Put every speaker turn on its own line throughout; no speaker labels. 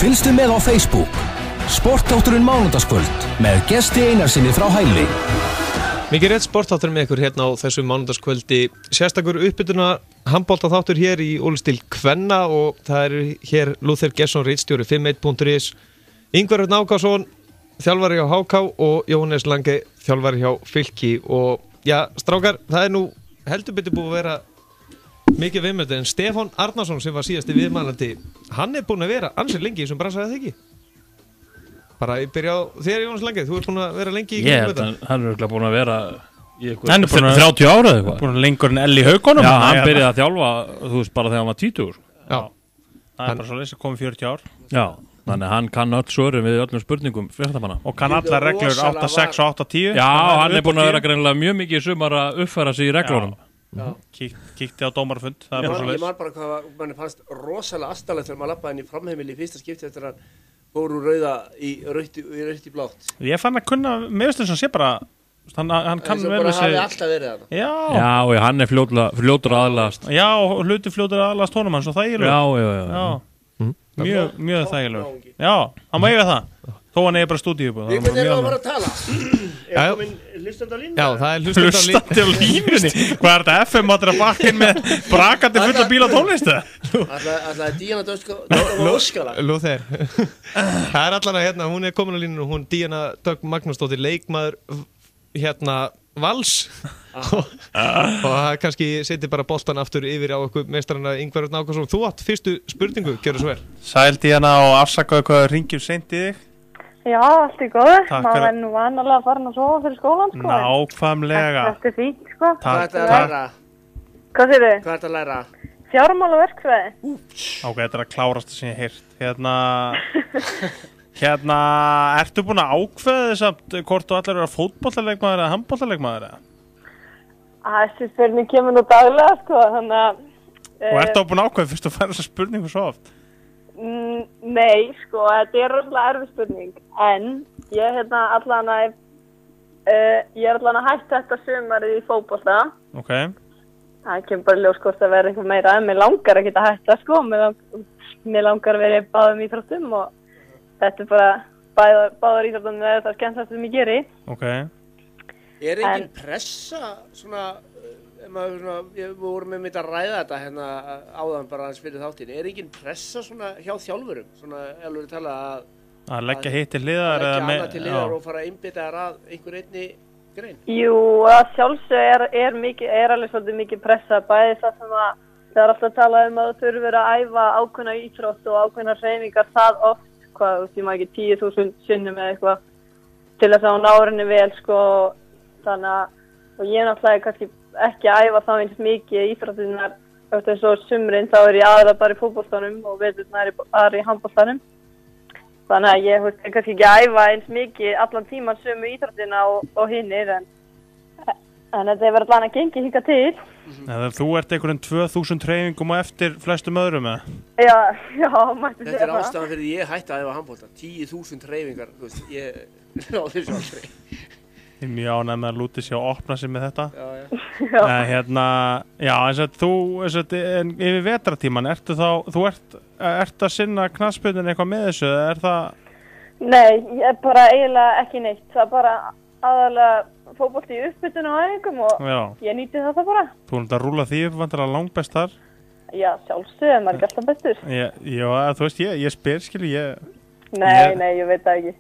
Fylgstu með á Facebook. Sportþátturinn mánudagskvöld með Gesti Einarsinni frá Hæli.
Mikið rétt sportþátturinn með ykkur hérna á þessu mánudagskvöldi. Sérstakur uppbytuna handboltaþáttur hér í Úlfsdeild kvenna og það eru hér Lúther Gesson, ritstjóri 51.is, Ingvar Örn Ákason, þjálfari hjá HK og Jóhannes Lange, þjálfari hjá Fylki. Og já, strákar, það nú heldur betur búið að vera mikið viðmældi, en Stefán Arnarsson sem var síðasti viðmælandi, hann búinn að vera ansið lengi í þessum bransa, eða ekki? Bara ég byrja á þér, Jóhannes Lange, þú búinn að vera lengi í
þetta. Hann örugglega búinn að vera í
Hann búinn
30 ára eða eitthvað.
Búinn lengur en Elli Haukonum.
Já, hann byrjaði að þjálfa, þú veist, bara þegar hann var 20.
Já.
Það bara svo leysa komið 40 ár.
Já, þannig hann kann öll svörin við öllum spurningum fréttamanna.
Og kann allar reglur 8.6 og 8.10.
Já, hann búinn að vera greinilega mjög mikið í sumar að uppfæra sig í reglunum.
Kíkti á dómarfund. Það bara svo
Ég man bara hvað manni fannst rosalega astalegt þegar maður labbaði inn í framheimili í fyrsta skipti eftir að fór úr rauða í rautt í blátt.
Ég fann að kunna, mér veist þess að sé bara, hann kann vel
bara
við sig.
hafi alltaf verið þarna.
Já,
og hann fljótur aðlagast.
Já, og hluti fljótur aðlagast honum hann svo þægilegur.
Já.
Mjög þægilegur. Já, hann má eiga það. Þó hann bara stúdíubúð.
Við hvernig erum að fara að tala? Komin hlustandi á línuna?
Já, það hlustandi
á línunni. Hvað þetta FM áttur að bakka inn með brakandi fulla bíla tónlistu?
Alltaf Díana Dögg Óskala.
Lúther. Það allan að hérna, hún komin á línunni, hún Díana Dögg Magnúsdóttir, leikmaður hérna Vals. Og það kannski setja bara boltan aftur yfir á okkur meistarana Ingvar Örn Ákason. Þú átt fyrstu spurningu, gjörðu svo vel.
Sæl Díana og afsakaðu hvað ringjum seint í þig.
Já, allt í góðu.
Takk
Maður er nú vanalega að fara að sofa fyrir skólan, sko.
Nákvæmlega.
Þetta fínt, sko.
Hvað er þetta að læra?
Hvað segirðu?
Hvað er þetta að læra?
Fjármál og verkfræði.
Ok, þetta er að klárast sem ég heyrt. Hérna, ertu búin að ákveða þess að hvort þú allir eru að fótboltaleikmaður eða handboltaleikmaður eða?
Þessi spurning kemur nú daglega, sko, þannig að...
Og ertu búin að ákveða fyrst að færa þessa spurningu svo oft?
Nei, sko, þetta er rosalega erfið spurning, en ég allan að hætta þetta sumarið í fótbolta.
Ok.
Það kemur bara ljós hvort að vera eitthvað meira, en mér langar að geta hætta, sko, mér langar að vera í báðum íþróttum og þetta er bara báðar íþróttum með það skemmtast sem ég geri.
Ok.
Er engin pressa svona... Við vorum með mitt að ræða þetta hérna áðan bara aðeins fyrir þáttin. Er engin pressa svona hjá þjálfurum? Svona, alveg tala
að leggja hitt til hliðar
eða leggja annað til hliðar og fara að einbytta þar að einhver einni grein?
Jú, að sjálfsög er alveg svolítið mikið pressa, bæði það sem að það er alltaf að tala að þú þurfir að æfa ákveðna íþrótt og ákveðna hreyfingar það oft, hvað, þú maður ekki 10.000 sinnum eða eitthvað til þess að hún árinni vel, sko, þannig að, og ég náttúrulega kannski ekki að æfa það eins mikið íþróttirnar eftir eins og sumrin þá ég aðra bara í fótboltanum og veturnar aðra í handboltanum. Þannig að ég kannski ekki að æfa eins mikið allan tíman sömu íþróttina og hinnir en þetta hefur allan að gengi hingað til.
Eða þú ert einhverjum 2000 hreyfingum og eftir flestum öðrum eða?
Já, mætti segja það.
Þetta er ástæðan fyrir ég hætti að æfa handbolta. 10.000 hreyfingar, þú veist, ég náði þessu aldrei.
Ég er mjög ánægð með að lúti sér að opna sig með þetta.
Já.
Eins og þú, yfir vetratíman, ertu að sinna knattspyrnunni eitthvað með þessu, er það?
Nei, ég er bara eiginlega ekki neitt. Það er bara aðalega fótbolti í uppbytun og æfingum og ég nýti það bara.
Þú ert að rúlla því upp, vantar að langbest þar?
Já, sjálfsögðu, maður er ekki alltaf bestur.
Já, þú veist, ég spyr,
Nei, ég veit það ekki.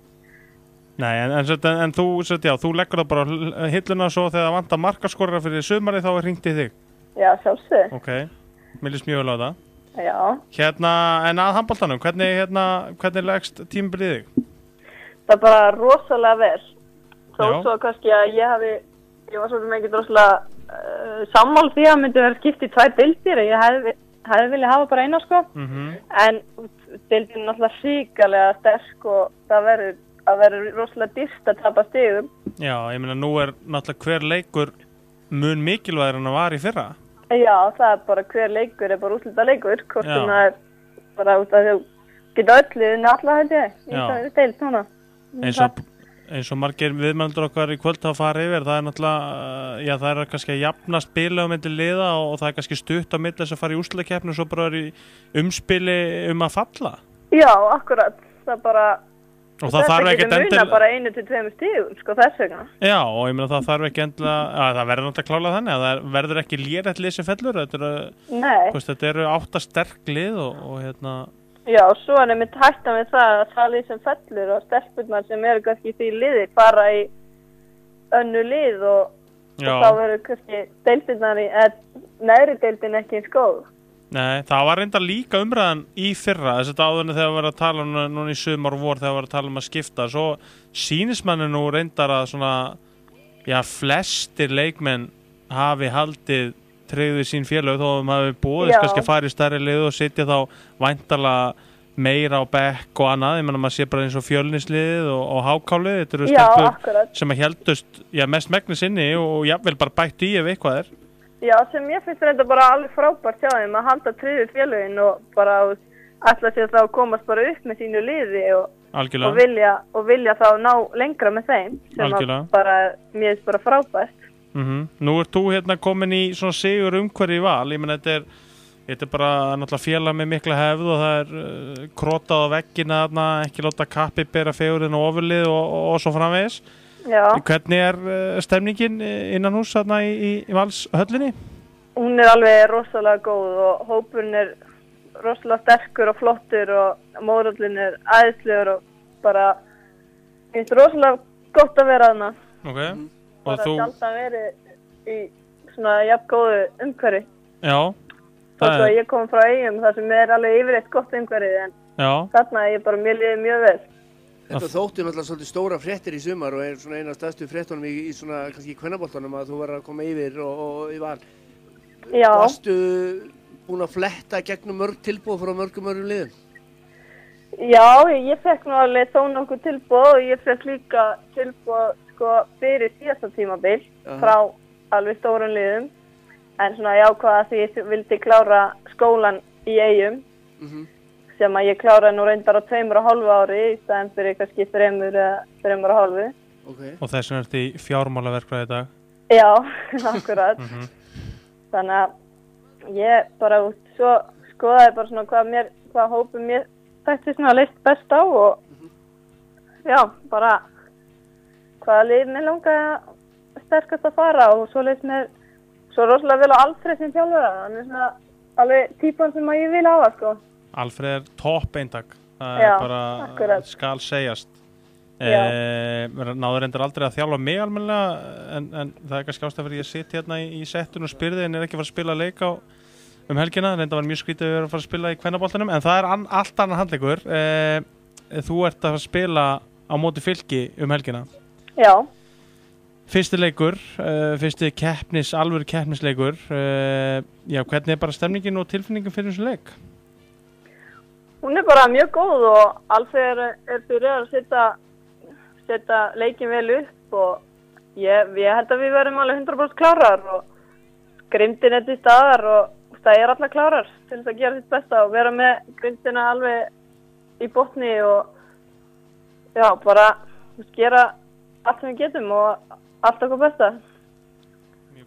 Nei, en þú leggur það bara hilluna svo þegar það vantar markaskorra fyrir sumari þá hringt í þig?
Já, sjálfsögðu.
Ok, mér líst mjög vel á það.
Já.
En að handboltanum, hvernig leggst tímabilið þig?
Það er bara rosalega vel. Svo kannski að ég var svolítið mikið rosalega sammál því að myndi vera skipt í 2 deildir. Ég hefði viljað hafa bara eina, sko. En deildin er náttúrulega hrikalega sterk og það verður rosalega dýrt að tapa stigum.
Já, ég meina nú er náttúrulega hver leikur mun mikilvægur en að var í fyrra.
Já, það er bara hver leikur er bara úrslita leikur. Hvort það er bara út að þau geta öllu alla held ég í það deild núna.
Eins og margir viðmældur okkar í kvöld að fara yfir, það er náttúrulega, það er kannski að jafna spila á milli liða og það er kannski stutt á milli þess að fara í úrslitakeppni og svo bara er í umspili að falla.
Já, akkurat. Það bara...
Og það þarf ekkert
Þetta getur munað bara 1 til 2 stigum, sko, þess vegna.
Já, og ég meina það þarf ekki endilega, það verður náttúrulega klálega þannig að það verður ekki lérett lið sem fellur, þetta eru 8 sterk lið og hérna...
Já, svo er einmitt hættan við það lið sem fellur og stelpurnar sem eru kannski í því liði fara í önnu lið og þá verður kannski deildinnar neðri deildin ekki eins góð.
Nei, það var reyndar líka umræðan í fyrra, þess að áðurinn þegar við varum að tala núna í sumar og vor þegar við varum að tala að skipta, svo sýnist manni nú reyndar að svona, já, flestir leikmenn hafi haldið tryggðu sín félög þó að maður hafi búið kannski að fara í stærri lið og sitja þá væntanlega meira á bekk og annað, ég menna maður sé bara eins og Fjölnisliðið og Hákálið, þetta eru stelpur sem að heldust, já, mest megnis inni og jafnvel bara bættu í ef eitthvað er.
Já, sem ég finnst þetta bara alveg frábært hjá þeim að halda tryggðu félögin og bara ætla sér þá að komast bara upp með sínu liði og vilja þá ná lengra með þeim sem að bara, mér finnst bara frábært.
Nú ert þú hérna komin í svona sigur umhverfi í Val, ég menn þetta er bara náttúrulega félag með mikla hefð og það er krotað á veggina þarna, ekki láta kappi bera fegurinn og ofurlið og svo framvegis.
Já.
Hvernig er stemningin innan hús þarna í Valshöllinni?
Hún er alveg rosalega góð og hópurinn er rosalega sterkur og flottur og móðurallinn er æðislegur og bara finnst rosalega gott að vera þarna.
Ok.
Bara sjaldan verið í svona jafn góðu umhverfi.
Já.
Þess að ég kom frá Eyjum þar sem er alveg yfirleitt gott umhverfi en þarna er ég bara mér liðið mjög vel.
Þetta þótti náttúrulega svolítið stóra fréttir í sumar og er svona eina af stærstu fréttunum í svona kannski kvennaboltanum að þú verður að koma yfir og í Val.
Já.
Varstu búin að fletta gegnum mörg tilboð frá mörgum liðum?
Já, ég fekk nú alveg þó nokkuð tilboð og ég fekk líka tilboð sko fyrir síðasta tímabil frá alveg stórum liðum en svona ég ákvað að því ég vildi klára skólan í Eyjum. Sem að ég kláraði nú reyndar á 2,5 ári í staðinn fyrir kannski 3,5.
Okay.
Og þess vegna ertu í fjármálaverkfræði í dag?
Já, akkurat. Þannig að ég bara svo skoðaði bara svona hvað hópum mér þætti svona leist best á og já, bara hvaða lið mér langaði sterkast að fara og svo leist mér svo rosalega vel á Alfreð sem þjálfara, hann er svona alveg típan sem að ég vil hafa sko.
Alfreð er topp eintak, það er bara skal segjast. Náður reyndar aldrei að þjálfa mig almennilega en það er kannski ástæða fyrir ég sitt hérna í settun og spyrði en er ekki að fara að spila leik helgina, reyndar var mjög skrítið að vera að fara að spila í kvennaboltanum en það er allt annan handleikur. Þú ert að fara að spila á móti Fylki helgina.
Já.
Fyrsti leikur, fyrsti alvöru keppnisleikur. Já, hvernig er bara stemningin og tilfinningin fyrir þessu leik?
Hún er bara mjög góð og Alfreð er fyrir að setja leikin vel upp og ég held að við verðum alveg 100% klárar og grimdin er til staðar og það er allar klárar til þess að gera sitt besta og vera með grimdina alveg í botni og já, bara gera allt sem við getum og allt okkur besta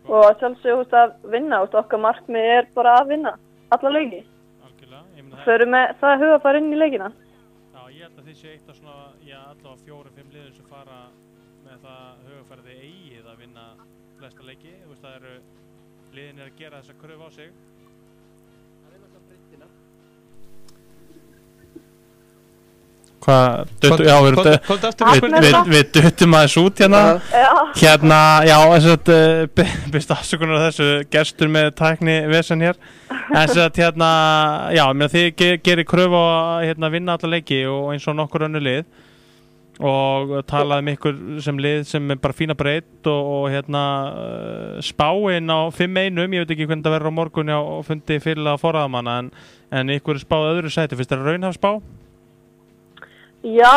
og sjálfsög að vinna og okkar markmið er bara að vinna alla leiki. Förum með það huga að fara inn í leikina.
Já, ég held að þið sé eitt af svona, allavega 4-5 liðum sem fara með það hugafærði eigið að vinna flesta leiki. Þú veist, það eru liðin að gera þessa kröfu á sig. Það er náttúrulega breytina. Við duttum aðeins út hérna. Hérna, já, byrst afsökunar á þessu gestur með tækni vesen hér. Þess að hérna, já, þið gerir kröfu að vinna alla leiki og eins og nokkur önnur lið og talaði um ykkur sem lið sem er bara fína breytt og spáinn á 5-1, ég veit ekki hvernig það verður á morgun og fundi fyrir að forraðamanna en ykkur spáð öðru sæti, finnst það raunhaf spá?
Já,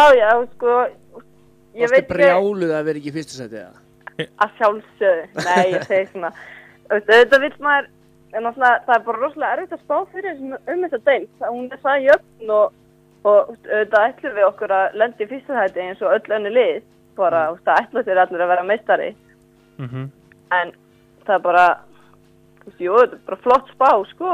sko ég veit
ekki. Varstu brjáluð að vera ekki í fyrsta sæti eða?
Að sjálfsögðu, nei, ég segi svona þetta vill maður, en náttúrulega það er bara rosalega erfitt að spá fyrir þessa deild, hún er það jöfn og auðvitað ætlum við okkur að lenda í fyrsta sæti eins og öll önnur lið, bara það ætlum sér allir að vera meistari en það er bara jú, þetta er bara flott spá, sko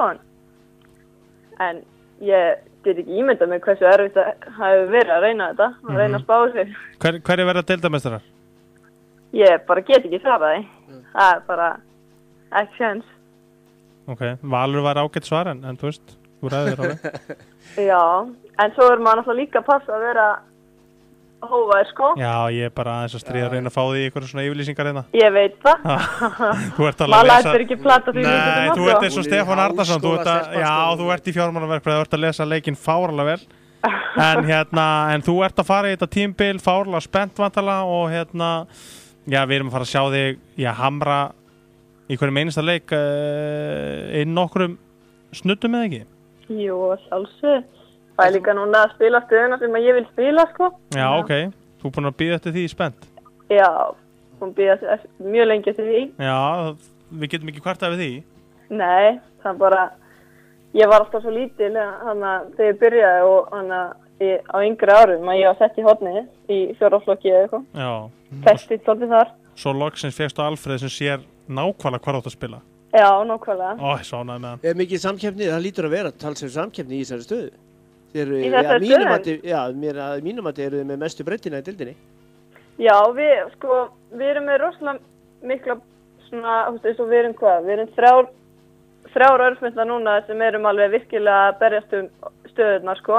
en ég get ekki ímyndað mig hversu erfitt það hafi verið að reyna þetta, að reyna að spá sig.
Hverju verða deildameistarar?
Ég bara get ekki svarað því. Það bara ekki séns.
Ok, Valur var ágætt svar en þú veist, þú ræðir alveg.
Já, en svo maður náttúrulega líka að passa að vera hófaður, sko.
Já, ég bara aðeins að stríða að reyna að fá því ykkur svona yfirlýsingar hérna.
Ég veit það.
Þú ert alveg
maður lætur ekki plata því.
Nei, þú ert eins og Stefán Arnarsson, þú ert í fjármálaverkfræði, þú ert að lesa leikinn fárlega vel. En þú ert að fara í þetta tímabil, fárlega spennt vantala og já, við erum að fara að sjá þig hamra í hverjum einasta leik inn nokkrum snuddum eða ekki?
Jú, sjálfsög. Það er líka núna að spila stöðuna sem ég vil spila, sko.
Já, ok. Þú er búin að bíða eftir því spennt?
Já, hún bíða mjög lengi eftir því.
Já, við getum ekki kvartað við því?
Nei, það er bara, ég var alltaf svo lítil þegar ég byrjaði og á yngri árum að ég var sett í hornið í 4. flokki eða eitthvað.
Já.
Festið svolítið þar.
Svo loksins fékkstu Alfreð sem sér nákvæmlega hvað átt að spila.
Já, nákvæmlega.
Ó, ég sánaði með hann.
Mikið samkeppni, það lítur að vera talsverð samkeppni í þessari stöðu.
Í þessari stöðu?
Já, mínum að eru með mestu breytina í deildinni.
Já, við erum með rosalega mikla svona, þú veist, við erum þrjár örfmynda núna sem erum alveg virkilega að berjast stöðurnar, sko.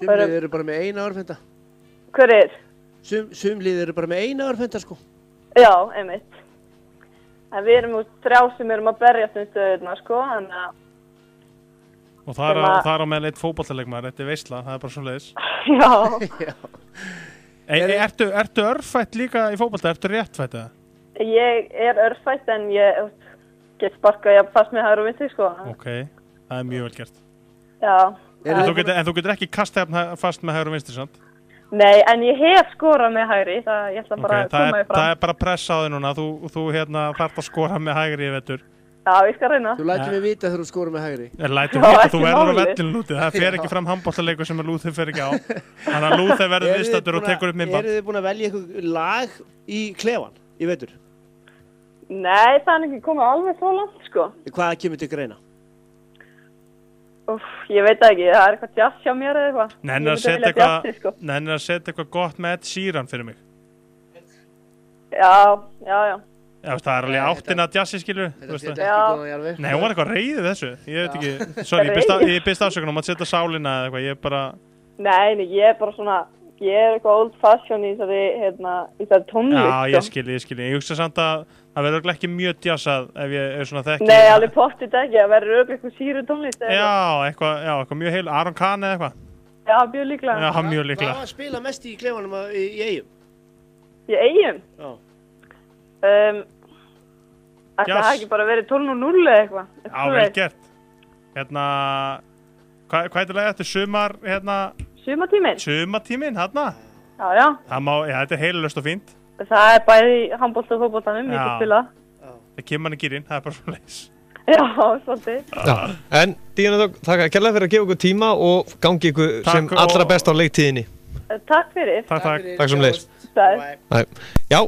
Sumlið eru bara með eina örfmynda.
Hver er?
Sumlið eru bara með eina örfmynda, sko.
Já, einmitt. En við erum þrjá sem erum að berjast stöðurnar, sko, þannig að
og það er á meðal eitt fótboltaleikmaður, þetta er veisla, það er bara svo leiðis.
Já.
Ertu örfætt líka í fótbolta, ertu réttfætt eða?
Ég er örfætt en ég get sparkað fast með hægri og vinstri, sko.
Ok, það er mjög vel gert.
Já.
En þú getur ekki kastað fast með hægri og vinstri, sant?
Nei, en ég hef skorað með hægri, ég ætla bara að koma í fram.
Það er bara press á þig núna, þú þarft að skora með hægri í vetur.
Já, ég skal reyna.
Þú lætur mig vita þegar þú skorar með hægri.
Lætur mig vita, þú verður á vellinu Lúti. Það fer ekki fram handboltaleikur sem Lúti fer ekki á. Þannig að Lúti verður viðstaddur og tekur upp minnband.
Eru þið búin að velja eitthvað lag í klefan í vetur?
Nei, það er ekki komið alveg svo langt, sko.
Hvað kemur til greina?
Ég veit ekki, það er eitthvað jazz hjá mér eða eitthvað.
Nennir að setja eitthvað gott með Ed Sheeran fyrir mig?
Já.
Já, það er alveg áttina jazzi, skilur. Nei, hún var eitthvað reið við þessu. Ég veit ekki, sorry, ég byrst afsökun að setja sálina eða eitthvað, ég er bara...
Nei, ég er bara svona, ég er eitthvað old fashion í þessari tónlist.
Já, ég skil. Ég hugsa samt að það verður ekki mjög jazzað ef ég er svona þekki.
Nei, alveg pottið ekki, það verður eitthvað síru tónlist.
Já, eitthvað mjög heil, Aron Kahn eða eitthvað.
Já, mjög líklega.
Já, mjög líklega.
Hvað spila mest í klefanum í Eyjum?
Í Eyjum?
Já.
Það ekki bara verið 12:0 eða eitthvað.
Já, vel gert. Hvað heitir það eftir sumar,
Sumartíminn?
Sumartíminn, Já. Þetta er heilust og fínt.
Það er bæði handbolta og fótboltanum, ég skal spila.
Það kemur hann í gírinn, það er bara svo leiðis.
Já, svolítið.
En Díana, takk kærlega fyrir að gefa ykkur tíma og gangi ykkur sem allra best á leiktíðinni.
Takk fyrir.
Takk sem leiðis. Já,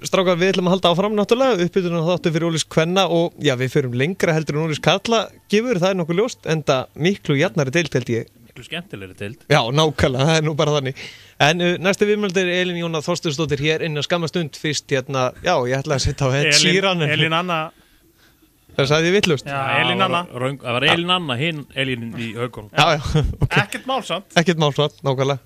strákar, við ætlum að halda áfram náttúrulega uppbytunar þáttu fyrir Ólís kvenna og já, við förum lengra heldur en Ólís karla gefur, það er nokkuð ljóst, enda miklu jafnari deild held ég.
Miklu skemmtilegri deild.
Já, nákvæmlega, það er nú bara þannig. En næstu viðmældir er Elín Jóna Þorsteinsdóttir hér innan skamma stund fyrst já, ég ætla að setja á Ed Sheeran.
Elín Anna.
Það sagði ég vitlaust.
Já, Elín Anna.
Það var Elín Anna, hinn Elín í Haukum.
Já, okay.
Ekkert málsamt,
nákvæmlega.